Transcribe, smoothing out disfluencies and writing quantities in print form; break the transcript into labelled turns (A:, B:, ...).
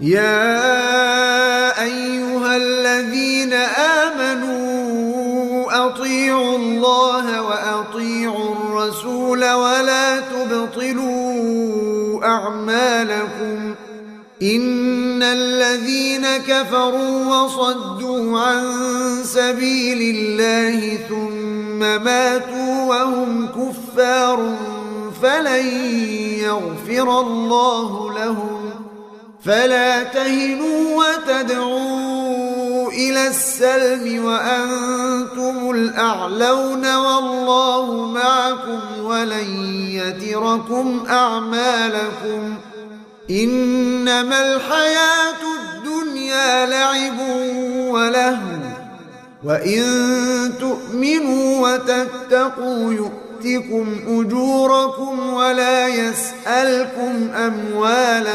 A: يا أيها الذين آمنوا أطيعوا الله وأطيعوا الرسول ولا تبطلوا أعمالكم إن الذين كفروا وصدوا عن سبيل الله ثم ماتوا وهم كفار فلن يغفر الله لهم فلا تهنوا وتدعوا إلى السلم وأنتم الأعلون والله معكم ولن يتركم أعمالكم إنما الحياة الدنيا لعب ولهو وإن تؤمنوا وتتقوا يؤتكم أجوركم ولا يسألكم أموالكم